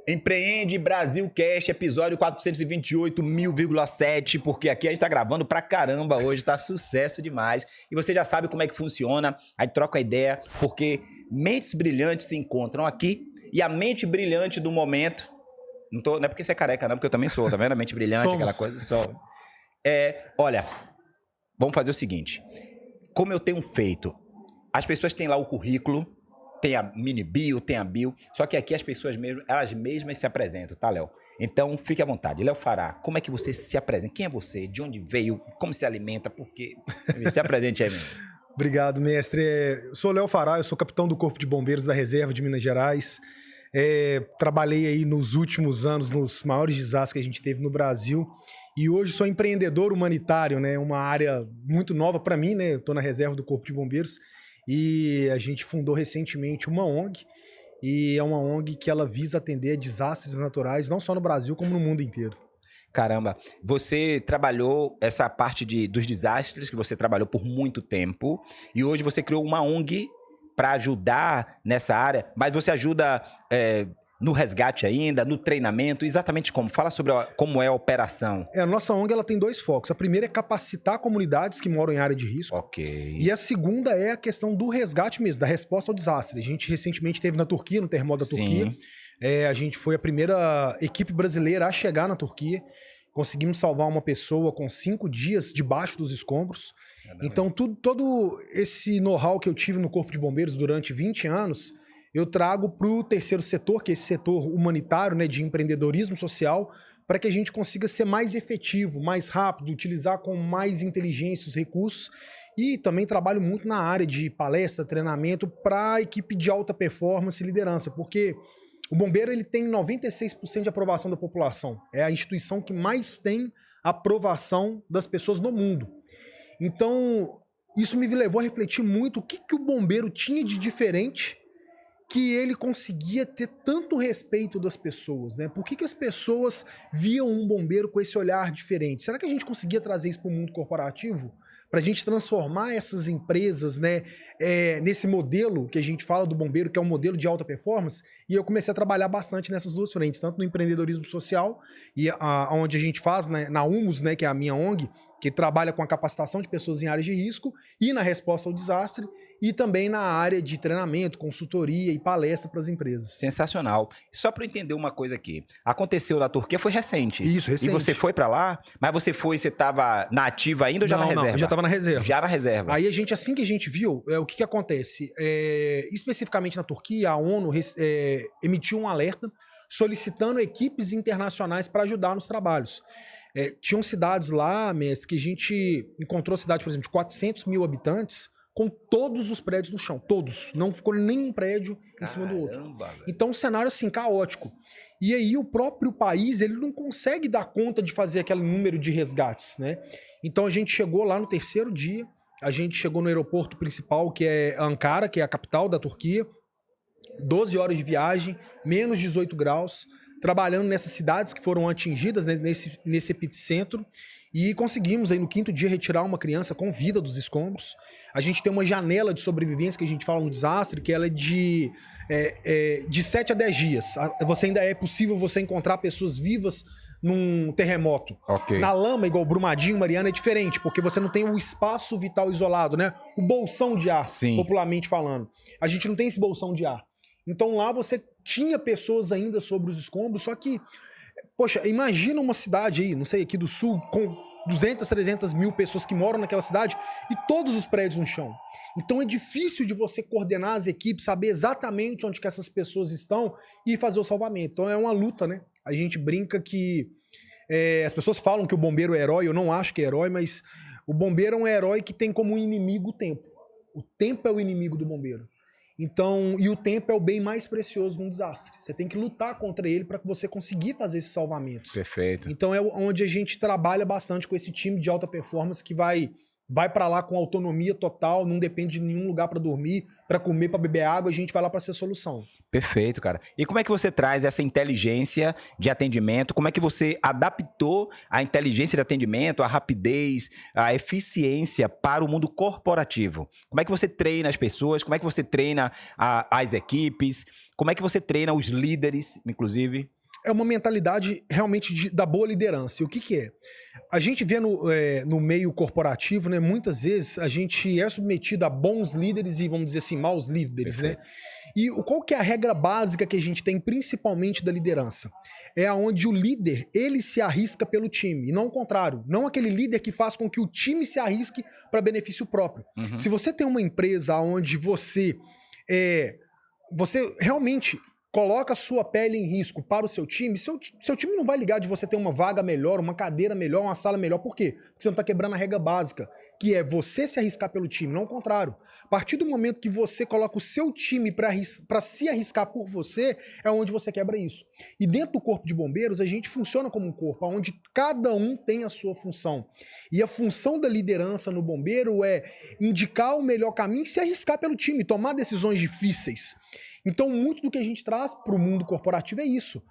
Empreende Brasil Cast, episódio 428.000,7, porque aqui a gente tá gravando pra caramba hoje, tá sucesso demais. E você já sabe como é que funciona, a gente troca a ideia, porque mentes brilhantes se encontram aqui e a mente brilhante do momento, não é porque você é careca não, porque eu também sou, tá vendo? A mente brilhante, aquela coisa só. Olha, vamos fazer o seguinte, como eu tenho feito, as pessoas têm lá o currículo, tem a mini bio, tem a bio, só que aqui as pessoas mesmo, elas mesmas se apresentam, tá, Léo? Então, fique à vontade. Léo Fará, como é que você se apresenta? Quem é você? De onde veio? Como se alimenta? Por quê? Se apresente aí mesmo. Obrigado, mestre. Eu sou Léo Fará, eu sou capitão do Corpo de Bombeiros da Reserva de Minas Gerais. Trabalhei aí nos últimos anos nos maiores desastres que a gente teve no Brasil e hoje sou empreendedor humanitário, né? Uma área muito nova para mim, né? Eu estou na Reserva do Corpo de Bombeiros e a gente fundou recentemente uma ONG e é uma ONG que ela visa atender desastres naturais não só no Brasil como no mundo inteiro. Caramba, você trabalhou essa parte dos desastres, que você trabalhou por muito tempo, e hoje você criou uma ONG para ajudar nessa área, mas você ajuda no resgate ainda, no treinamento, exatamente como? Fala sobre como é a operação. A nossa ONG ela tem dois focos. A primeira é capacitar comunidades que moram em área de risco. Ok. E a segunda é a questão do resgate mesmo, da resposta ao desastre. A gente recentemente esteve na Turquia, no terremoto da Turquia. A gente foi a primeira equipe brasileira a chegar na Turquia. Conseguimos salvar uma pessoa com 5 dias debaixo dos escombros. Então, todo esse know-how que eu tive no Corpo de Bombeiros durante 20 anos, eu trago para o terceiro setor, que é esse setor humanitário, né, de empreendedorismo social, para que a gente consiga ser mais efetivo, mais rápido, utilizar com mais inteligência os recursos. E também trabalho muito na área de palestra, treinamento para a equipe de alta performance e liderança, porque o bombeiro ele tem 96% de aprovação da população. É a instituição que mais tem aprovação das pessoas no mundo. Então, isso me levou a refletir muito o que o bombeiro tinha de diferente que ele conseguia ter tanto respeito das pessoas, né? Por que as pessoas viam um bombeiro com esse olhar diferente? Será que a gente conseguia trazer isso para o mundo corporativo? Para a gente transformar essas empresas, né, nesse modelo que a gente fala do bombeiro, que é um modelo de alta performance, e eu comecei a trabalhar bastante nessas duas frentes, tanto no empreendedorismo social, e onde a gente faz, né, na Humus, né, que é a minha ONG, que trabalha com a capacitação de pessoas em áreas de risco, e na resposta ao desastre, e também na área de treinamento, consultoria e palestra para as empresas. Sensacional. Só para entender uma coisa aqui. Aconteceu na Turquia, foi recente. Isso, recente. E você foi para lá? Mas você estava na ativa ainda ou já na reserva? Não, já estava na reserva. Já na reserva. Aí assim que a gente viu, o que acontece? Especificamente na Turquia, a ONU emitiu um alerta solicitando equipes internacionais para ajudar nos trabalhos. Tinham cidades lá, mestre, que a gente encontrou cidade, por exemplo, de 400 mil habitantes, com todos os prédios no chão, todos. Não ficou nenhum prédio em cima do outro. Velho. Então, um cenário assim, caótico. E aí, o próprio país, ele não consegue dar conta de fazer aquele número de resgates, né? Então, a gente chegou lá no terceiro dia, a gente chegou no aeroporto principal, que é Ankara, que é a capital da Turquia, 12 horas de viagem, menos 18 graus, trabalhando nessas cidades que foram atingidas, né, nesse epicentro, e conseguimos aí no 5º dia retirar uma criança com vida dos escombros. A gente tem uma janela de sobrevivência que a gente fala no desastre, que ela é de 7 a 10 dias. Ainda é possível você encontrar pessoas vivas num terremoto. Okay. Na lama, igual Brumadinho, Mariana, é diferente, porque você não tem o espaço vital isolado, né? O bolsão de ar, sim, popularmente falando. A gente não tem esse bolsão de ar. Então lá você tinha pessoas ainda sobre os escombros, só que, poxa, imagina uma cidade aí, não sei, aqui do sul, com 200, 300 mil pessoas que moram naquela cidade e todos os prédios no chão. Então é difícil de você coordenar as equipes, saber exatamente onde que essas pessoas estão e fazer o salvamento. Então é uma luta, né? A gente brinca que as pessoas falam que o bombeiro é herói, eu não acho que é herói, mas o bombeiro é um herói que tem como inimigo o tempo. O tempo é o inimigo do bombeiro. Então, e o tempo é o bem mais precioso num desastre. Você tem que lutar contra ele para que você conseguir fazer esses salvamentos. Perfeito. Então é onde a gente trabalha bastante com esse time de alta performance que vai vai para lá com autonomia total, não depende de nenhum lugar para dormir, para comer, para beber água, a gente vai lá para ser solução. Perfeito, cara. E como é que você traz essa inteligência de atendimento? Como é que você adaptou a inteligência de atendimento, a rapidez, a eficiência para o mundo corporativo? Como é que você treina as pessoas? Como é que você treina as equipes? Como é que você treina os líderes, inclusive? É uma mentalidade realmente da boa liderança. E o que que é? A gente vê no meio corporativo, né? Muitas vezes a gente é submetido a bons líderes e, vamos dizer assim, maus líderes, né? E qual que é a regra básica que a gente tem, principalmente da liderança? É onde o líder, ele se arrisca pelo time, e não o contrário. Não aquele líder que faz com que o time se arrisque para benefício próprio. Uhum. Se você tem uma empresa onde você realmente coloca a sua pele em risco para o seu time, seu time não vai ligar de você ter uma vaga melhor, uma cadeira melhor, uma sala melhor. Por quê? Porque você não está quebrando a regra básica, que é você se arriscar pelo time, não o contrário. A partir do momento que você coloca o seu time para se arriscar por você, é onde você quebra isso. E dentro do corpo de bombeiros, a gente funciona como um corpo, onde cada um tem a sua função. E a função da liderança no bombeiro é indicar o melhor caminho e se arriscar pelo time, tomar decisões difíceis. Então, muito do que a gente traz para o mundo corporativo é isso.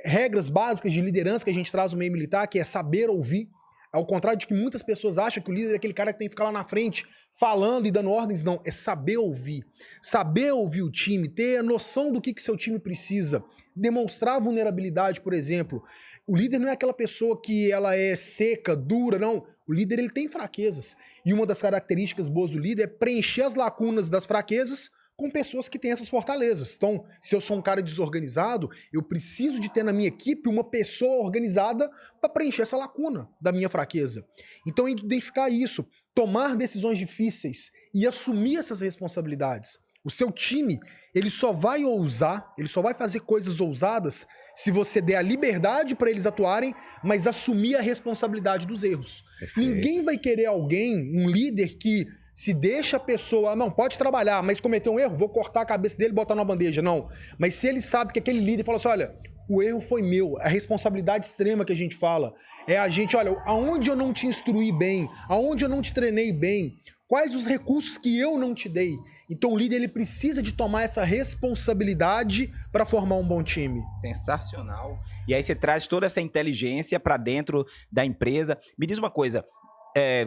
Regras básicas de liderança que a gente traz no meio militar, que é saber ouvir. Ao contrário de que muitas pessoas acham que o líder é aquele cara que tem que ficar lá na frente falando e dando ordens. Não, é saber ouvir. Saber ouvir o time, ter a noção do que seu time precisa. Demonstrar vulnerabilidade, por exemplo. O líder não é aquela pessoa que ela é seca, dura, não. O líder ele tem fraquezas. E uma das características boas do líder é preencher as lacunas das fraquezas com pessoas que têm essas fortalezas. Então, se eu sou um cara desorganizado, eu preciso de ter na minha equipe uma pessoa organizada para preencher essa lacuna da minha fraqueza. Então, identificar isso, tomar decisões difíceis e assumir essas responsabilidades. O seu time, ele só vai ousar, ele só vai fazer coisas ousadas se você der a liberdade para eles atuarem, mas assumir a responsabilidade dos erros. Perfeito. Ninguém vai querer alguém, um líder que se deixa a pessoa, não, pode trabalhar, mas cometeu um erro, vou cortar a cabeça dele e botar numa bandeja. Não. Mas se ele sabe que aquele líder fala assim, olha, o erro foi meu, a responsabilidade extrema que a gente fala, é a gente, olha, aonde eu não te instruí bem, aonde eu não te treinei bem, quais os recursos que eu não te dei. Então o líder ele precisa de tomar essa responsabilidade para formar um bom time. Sensacional. E aí você traz toda essa inteligência para dentro da empresa. Me diz uma coisa,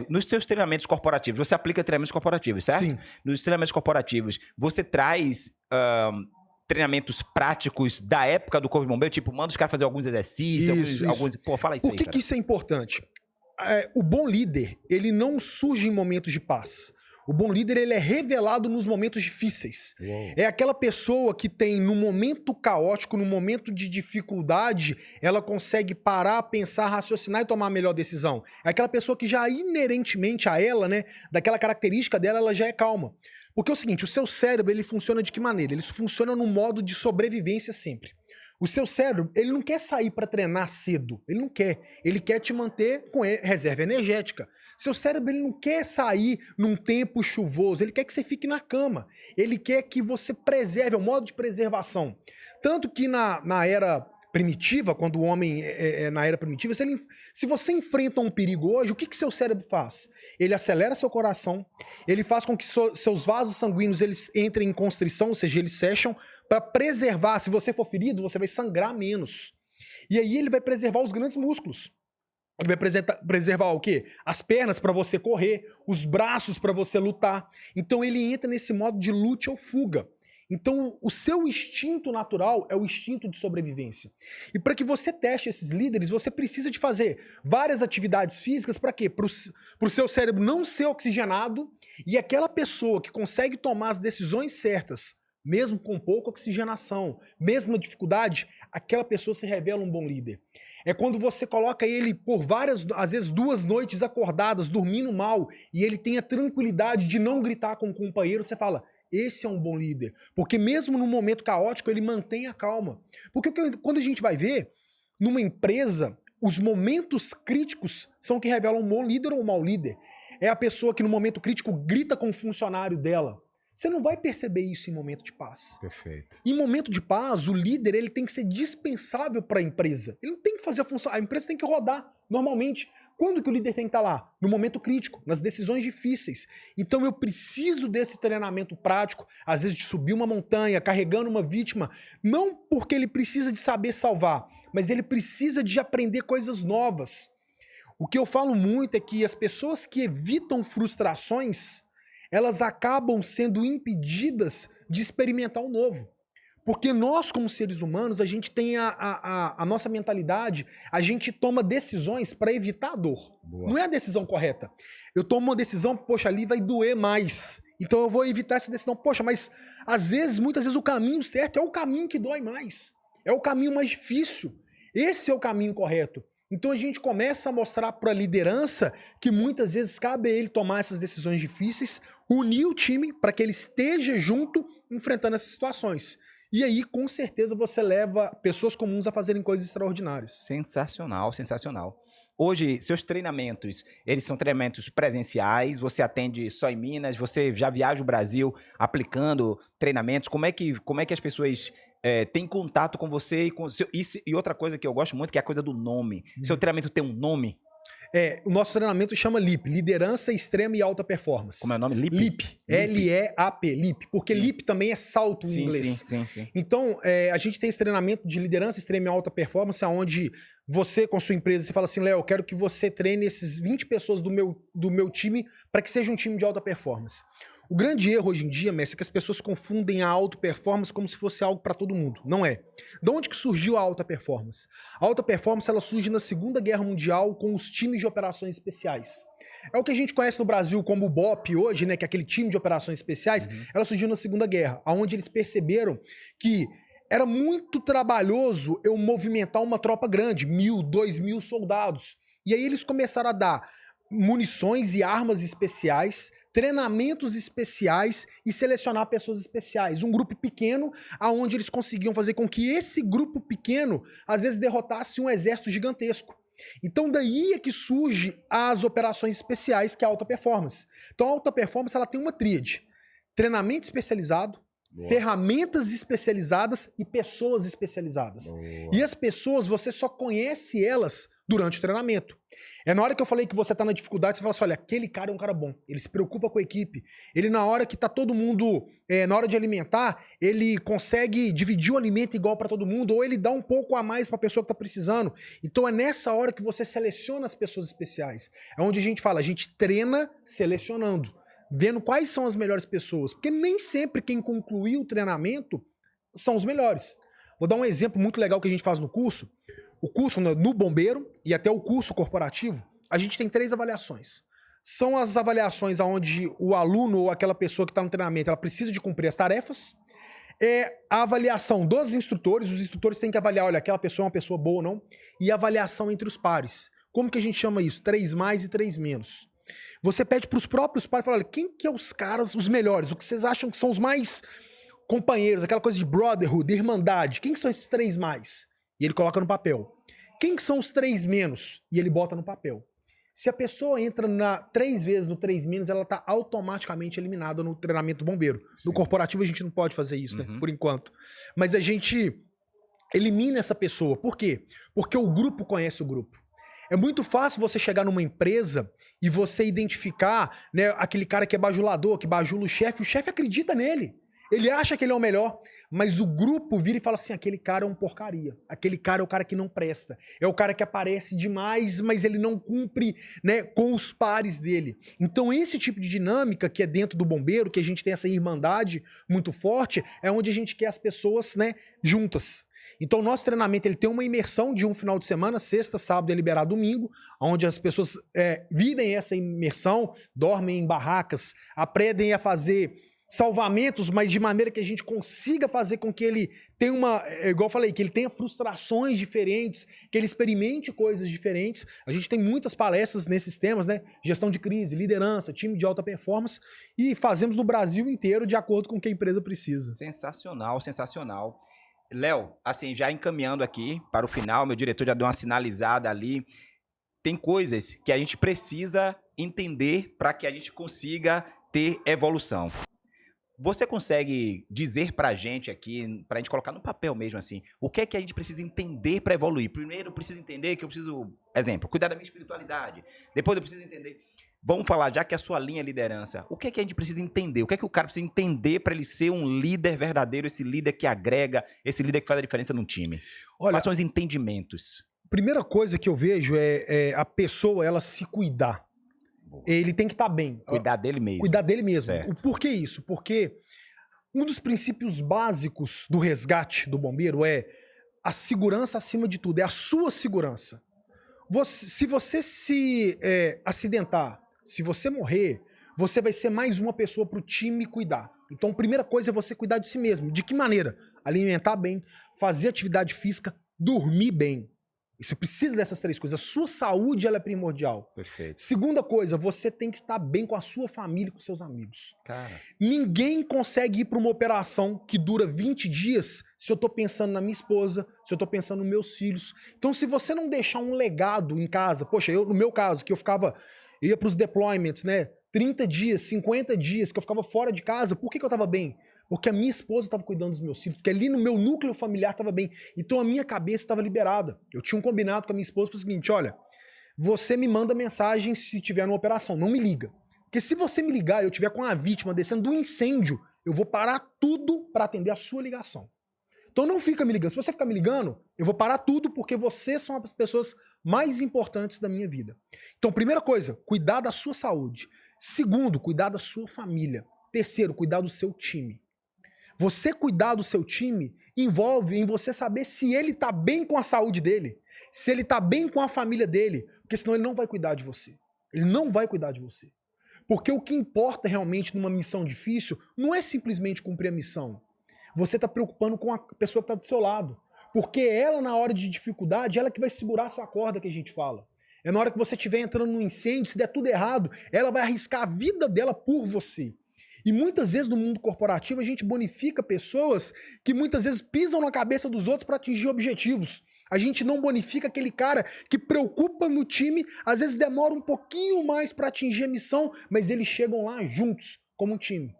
nos seus treinamentos corporativos, você aplica treinamentos corporativos, certo? Sim. Nos treinamentos corporativos, você traz treinamentos práticos da época do Corpo de Bombeiro? Tipo, manda os caras fazer alguns exercícios, alguns... Pô, fala isso aí, Por que isso é importante? O bom líder, ele não surge em momentos de paz. O bom líder, ele é revelado nos momentos difíceis. Uou. É aquela pessoa que tem, no momento caótico, no momento de dificuldade, ela consegue parar, pensar, raciocinar e tomar a melhor decisão. É aquela pessoa que já inerentemente a ela, né, daquela característica dela, ela já é calma. Porque é o seguinte, o seu cérebro, ele funciona de que maneira? Ele funciona no modo de sobrevivência sempre. O seu cérebro, ele não quer sair para treinar cedo. Ele não quer. Ele quer te manter com reserva energética. Seu cérebro, ele não quer sair num tempo chuvoso. Ele quer que você fique na cama. Ele quer que você preserve, é o modo de preservação. Tanto que na era primitiva, quando o homem na era primitiva, se você enfrenta um perigo hoje, o que seu cérebro faz? Ele acelera seu coração, ele faz com que seus vasos sanguíneos eles entrem em constrição, ou seja, eles fecham, para preservar. Se você for ferido, você vai sangrar menos. E aí ele vai preservar os grandes músculos. Ele vai preservar o quê? As pernas para você correr, os braços para você lutar. Então ele entra nesse modo de luta ou fuga. Então o seu instinto natural é o instinto de sobrevivência. E para que você teste esses líderes, você precisa de fazer várias atividades físicas para quê? Para o seu cérebro não ser oxigenado e aquela pessoa que consegue tomar as decisões certas, mesmo com pouca oxigenação, mesmo na dificuldade, aquela pessoa se revela um bom líder. É quando você coloca ele por às vezes 2 noites acordadas, dormindo mal, e ele tem a tranquilidade de não gritar com o companheiro, você fala, esse é um bom líder. Porque mesmo no momento caótico, ele mantém a calma. Porque quando a gente vai ver, numa empresa, os momentos críticos são o que revelam um bom líder ou um mau líder. É a pessoa que no momento crítico grita com o funcionário dela. Você não vai perceber isso em momento de paz. Perfeito. Em momento de paz, o líder ele tem que ser dispensável para a empresa. Ele não tem que fazer a função. A empresa tem que rodar normalmente. Quando que o líder tem que estar lá? No momento crítico, nas decisões difíceis. Então eu preciso desse treinamento prático, às vezes de subir uma montanha, carregando uma vítima, não porque ele precisa de saber salvar, mas ele precisa de aprender coisas novas. O que eu falo muito é que as pessoas que evitam frustrações, elas acabam sendo impedidas de experimentar o novo. Porque nós, como seres humanos, a gente tem a nossa mentalidade, a gente toma decisões para evitar a dor. Boa. Não é a decisão correta. Eu tomo uma decisão, poxa, ali vai doer mais. Então eu vou evitar essa decisão. Poxa, mas às vezes, muitas vezes, o caminho certo é o caminho que dói mais. É o caminho mais difícil. Esse é o caminho correto. Então a gente começa a mostrar para a liderança que muitas vezes cabe a ele tomar essas decisões difíceis, unir o time para que ele esteja junto enfrentando essas situações. E aí, com certeza, você leva pessoas comuns a fazerem coisas extraordinárias. Sensacional, sensacional. Hoje, seus treinamentos, eles são treinamentos presenciais, você atende só em Minas, você já viaja o Brasil aplicando treinamentos, como é que as pessoas têm contato com você e outra coisa que eu gosto muito, que é a coisa do nome. Seu treinamento tem um nome? O nosso treinamento chama LEAP, Liderança Extrema e Alta Performance. Como é o nome? LEAP? LEAP, L-E-A-P, LEAP, porque Sim. LEAP também é salto em inglês. Sim. Então, a gente tem esse treinamento de liderança extrema e alta performance, onde você, com a sua empresa, você fala assim, Léo, eu quero que você treine esses 20 pessoas do meu time para que seja um time de alta performance. O grande erro hoje em dia, mestre, é que as pessoas confundem a alta performance como se fosse algo para todo mundo. Não é. De onde que surgiu a alta performance? A alta performance ela surge na Segunda Guerra Mundial com os times de operações especiais. É o que a gente conhece no Brasil como o BOP hoje, né, que é aquele time de operações especiais. Ela surgiu na Segunda Guerra, onde eles perceberam que era muito trabalhoso eu movimentar uma tropa grande, 1.000, 2.000 soldados. E aí eles começaram a dar munições e armas especiais, treinamentos especiais e selecionar pessoas especiais. Um grupo pequeno, aonde eles conseguiam fazer com que esse grupo pequeno, às vezes, derrotasse um exército gigantesco. Então daí é que surge as operações especiais, que é a alta performance. Então a alta performance ela tem uma tríade: treinamento especializado, Boa. Ferramentas especializadas e pessoas especializadas. Boa. E as pessoas, você só conhece elas durante o treinamento. É na hora que eu falei que você tá na dificuldade, você fala assim, olha, aquele cara é um cara bom, ele se preocupa com a equipe, ele na hora que tá todo mundo, na hora de alimentar, ele consegue dividir o alimento igual para todo mundo, ou ele dá um pouco a mais pra pessoa que tá precisando. Então é nessa hora que você seleciona as pessoas especiais. É onde a gente fala, a gente treina selecionando, vendo quais são as melhores pessoas, porque nem sempre quem concluiu o treinamento são os melhores. Vou dar um exemplo muito legal que a gente faz no curso. O curso no bombeiro e até o curso corporativo, a gente tem 3 avaliações. São as avaliações onde o aluno ou aquela pessoa que está no treinamento, ela precisa de cumprir as tarefas. É a avaliação dos instrutores, os instrutores têm que avaliar, olha, aquela pessoa é uma pessoa boa ou não. E a avaliação entre os pares. Como que a gente chama isso? 3 mais e 3 menos. Você pede para os próprios pares, fala, olha, quem que é os caras, os melhores? O que vocês acham que são os mais companheiros, aquela coisa de brotherhood, irmandade? Quem que são esses 3 mais? E ele coloca no papel. Quem que são os 3 menos? E ele bota no papel. Se a pessoa entra 3 vezes no 3 menos, ela está automaticamente eliminada no treinamento do bombeiro. Sim. No corporativo a gente não pode fazer isso, né? Por enquanto. Mas a gente elimina essa pessoa. Por quê? Porque o grupo conhece o grupo. É muito fácil você chegar numa empresa e você identificar, né, aquele cara que é bajulador, que bajula o chefe acredita nele. Ele acha que ele é o melhor, mas o grupo vira e fala assim, aquele cara é um porcaria, aquele cara é o cara que não presta, é o cara que aparece demais, mas ele não cumpre, né, com os pares dele. Então esse tipo de dinâmica que é dentro do bombeiro, que a gente tem essa irmandade muito forte, é onde a gente quer as pessoas, né, juntas. Então o nosso treinamento ele tem uma imersão de um final de semana, sexta, sábado e liberar domingo, onde as pessoas vivem essa imersão, dormem em barracas, aprendem a fazer salvamentos, mas de maneira que a gente consiga fazer com que ele tenha igual eu falei, que ele tenha frustrações diferentes, que ele experimente coisas diferentes. A gente tem muitas palestras nesses temas, né? Gestão de crise, liderança, time de alta performance, e fazemos no Brasil inteiro de acordo com o que a empresa precisa. Sensacional, sensacional. Léo, assim, já encaminhando aqui para o final, meu diretor já deu uma sinalizada ali. Tem coisas que a gente precisa entender para que a gente consiga ter evolução. Você consegue dizer pra gente aqui, pra gente colocar no papel mesmo assim, o que é que a gente precisa entender pra evoluir? Primeiro eu preciso entender que eu preciso, exemplo, cuidar da minha espiritualidade. Depois eu preciso entender. Vamos falar, já que a sua linha é liderança, o que é que a gente precisa entender? O que é que o cara precisa entender pra ele ser um líder verdadeiro, esse líder que agrega, esse líder que faz a diferença num time? Olha, Quais são os entendimentos? primeira coisa que eu vejo é a pessoa, ela se cuidar. Ele tem que estar bem. Cuidar dele mesmo. Cuidar dele mesmo. Certo. Por que isso? Porque um dos princípios básicos do resgate do bombeiro é a segurança acima de tudo, é a sua segurança. Se você se acidentar, se você morrer, você vai ser mais uma pessoa para o time cuidar. Então, a primeira coisa é você cuidar de si mesmo. De que maneira? Alimentar bem, fazer atividade física, dormir bem. Você precisa dessas três coisas. A sua saúde, ela é primordial. Perfeito. Segunda coisa, você tem que estar bem com a sua família e com seus amigos. Cara. Ninguém consegue ir para uma operação que dura 20 dias se eu tô pensando na minha esposa, se eu tô pensando nos meus filhos. Então, se você não deixar um legado em casa, poxa, no meu caso, que eu ia para os deployments, né? 30 dias, 50 dias que eu ficava fora de casa, por que eu tava bem? Porque a minha esposa estava cuidando dos meus filhos, porque ali no meu núcleo familiar estava bem. Então a minha cabeça estava liberada. Eu tinha um combinado com a minha esposa, foi o seguinte, olha, você me manda mensagem se tiver numa operação, não me liga. Porque se você me ligar e eu tiver com a vítima descendo do incêndio, eu vou parar tudo para atender a sua ligação. Então não fica me ligando. Se você ficar me ligando, eu vou parar tudo porque vocês são as pessoas mais importantes da minha vida. Então, primeira coisa, cuidar da sua saúde. Segundo, cuidar da sua família. Terceiro, cuidar do seu time. Você cuidar do seu time envolve em você saber se ele tá bem com a saúde dele, se ele tá bem com a família dele, porque senão ele não vai cuidar de você. Ele não vai cuidar de você. Porque o que importa realmente numa missão difícil não é simplesmente cumprir a missão. Você tá preocupando com a pessoa que tá do seu lado. Porque ela, na hora de dificuldade, ela que vai segurar a sua corda, que a gente fala. É na hora que você estiver entrando num incêndio, se der tudo errado, ela vai arriscar a vida dela por você. E muitas vezes no mundo corporativo a gente bonifica pessoas que muitas vezes pisam na cabeça dos outros para atingir objetivos. A gente não bonifica aquele cara que preocupa no time, às vezes demora um pouquinho mais para atingir a missão, mas eles chegam lá juntos, como um time.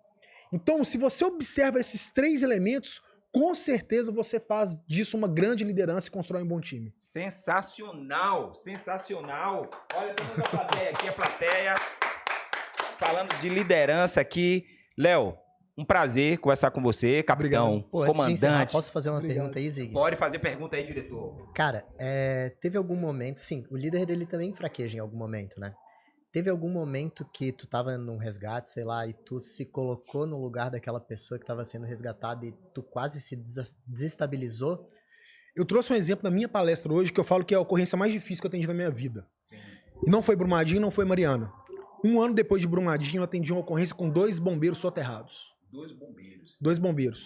Então, se você observa esses três elementos, com certeza você faz disso uma grande liderança e constrói um bom time. Sensacional, sensacional. Olha, toda a plateia aqui, a plateia falando de liderança aqui. Léo, um prazer conversar com você, capitão, Pô, antes de encerrar, comandante. posso fazer uma pergunta aí, Zig? Pode fazer pergunta aí, diretor. Cara, teve algum momento, sim, o líder ele também fraqueja em algum momento, né? Teve algum momento que tu tava num resgate, sei lá, e tu se colocou no lugar daquela pessoa que tava sendo resgatada e tu quase se desestabilizou? Eu trouxe um exemplo na minha palestra hoje que eu falo que é a ocorrência mais difícil que eu atendi na minha vida. Sim. E não foi Brumadinho, não foi Mariana. Um ano depois de Brumadinho, eu atendi uma ocorrência com 2 bombeiros soterrados. 2 bombeiros. 2 bombeiros.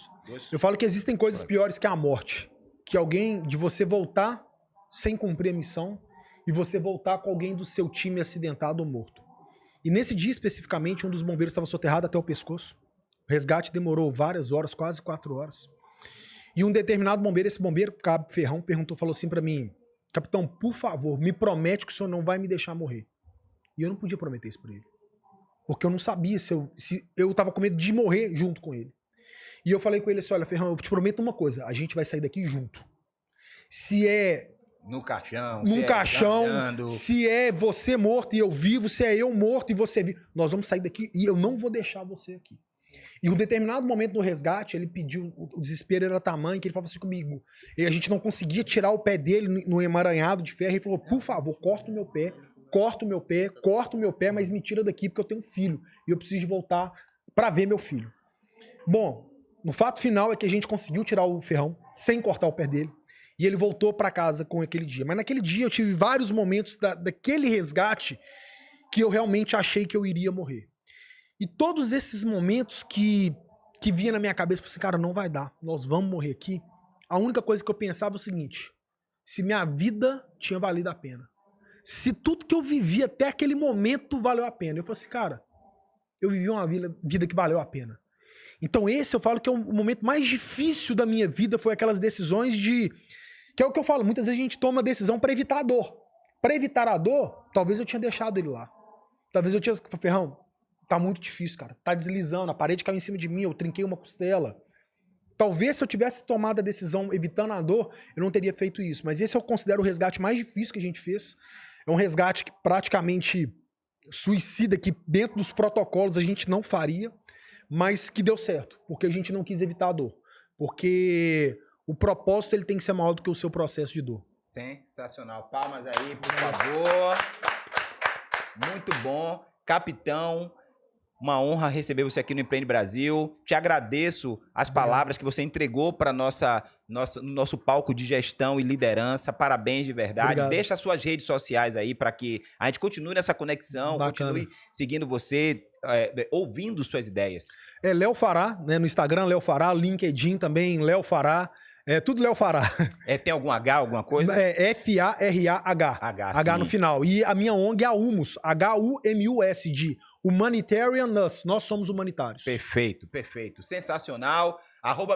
Eu falo que existem coisas piores que a morte. Que alguém, de você voltar sem cumprir a missão e você voltar com alguém do seu time acidentado ou morto. E nesse dia especificamente, um dos bombeiros estava soterrado até o pescoço. O resgate demorou várias horas, quase 4 horas. E um determinado bombeiro, esse bombeiro, Cabo Ferrão, falou assim pra mim, capitão, por favor, me promete que o senhor não vai me deixar morrer. E eu não podia prometer isso pra ele. Porque eu não sabia se eu tava com medo de morrer junto com ele. E eu falei com ele assim, olha, Ferrão, eu te prometo uma coisa, a gente vai sair daqui junto. Se é no caixão, num caixão, andando. se é você morto e eu vivo, se é eu morto e você vivo, nós vamos sair daqui e eu não vou deixar você aqui. E em um determinado momento no resgate, ele pediu, o desespero era tamanho, que ele falava assim comigo, e a gente não conseguia tirar o pé dele no emaranhado de ferro, e ele falou, por favor, corta o meu pé, mas me tira daqui porque eu tenho um filho, e eu preciso de voltar pra ver meu filho. Bom, no fato final é que a gente conseguiu tirar o Ferrão, sem cortar o pé dele, e ele voltou pra casa com aquele dia. Mas naquele dia eu tive vários momentos daquele resgate que eu realmente achei que eu iria morrer. E todos esses momentos que vinha na minha cabeça, eu falei assim, cara, não vai dar, nós vamos morrer aqui. A única coisa que eu pensava é o seguinte, se minha vida tinha valido a pena. Se tudo que eu vivi até aquele momento valeu a pena. Eu falei assim, cara, eu vivi uma vida que valeu a pena. Então esse eu falo que é o momento mais difícil da minha vida, foi aquelas decisões que é o que eu falo, muitas vezes a gente toma decisão para evitar a dor. Para evitar a dor, talvez eu tinha deixado ele lá. Talvez eu tinha, Ferrão, tá muito difícil, cara. Tá deslizando, a parede caiu em cima de mim, eu trinquei uma costela. Talvez se eu tivesse tomado a decisão evitando a dor, eu não teria feito isso. Mas esse eu considero o resgate mais difícil que a gente fez. É um resgate que praticamente suicida, que dentro dos protocolos a gente não faria, mas que deu certo, porque a gente não quis evitar a dor. Porque o propósito ele tem que ser maior do que o seu processo de dor. Sensacional. Palmas aí, por favor. Muito bom. Capitão, uma honra receber você aqui no Empreende Brasil. Te agradeço as palavras que você entregou para nosso palco de gestão e liderança. Parabéns de verdade. Obrigado. Deixa as suas redes sociais aí para que a gente continue nessa conexão, Bacana. continue seguindo você, ouvindo suas ideias. É Léo Fará, né? No Instagram, Léo Fará, LinkedIn também, Léo Fará. É tudo Léo Fará. Tem algum H, alguma coisa? É F-A-R-A-H. H no sim. final. E a minha ONG é a Humus, H-U-M-U-S, de Humanitarian Us. Nós somos humanitários. Perfeito, perfeito. Sensacional.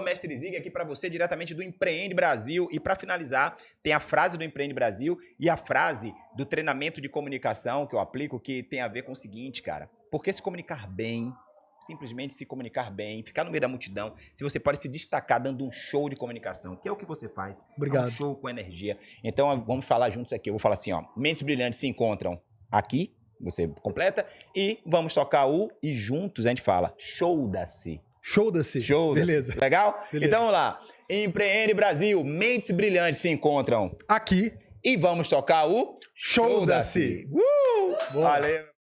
@Mestre Zig aqui para você diretamente do Empreende Brasil. E para finalizar, tem a frase do Empreende Brasil e a frase do treinamento de comunicação que eu aplico, que tem a ver com o seguinte, cara. Porque se comunicar bem, simplesmente se comunicar bem, ficar no meio da multidão, se você pode se destacar dando um show de comunicação, que é o que você faz. Obrigado. É um show com energia. Então vamos falar juntos aqui. Eu vou falar assim, ó. Mentes brilhantes se encontram aqui, você completa, e vamos tocar e juntos a gente fala show-da-se. Show-da-se. Show-da-se. Beleza. Legal? Beleza. Então vamos lá. Empreende Brasil, mentes brilhantes se encontram Aqui, e vamos tocar o Show-da-se. Valeu.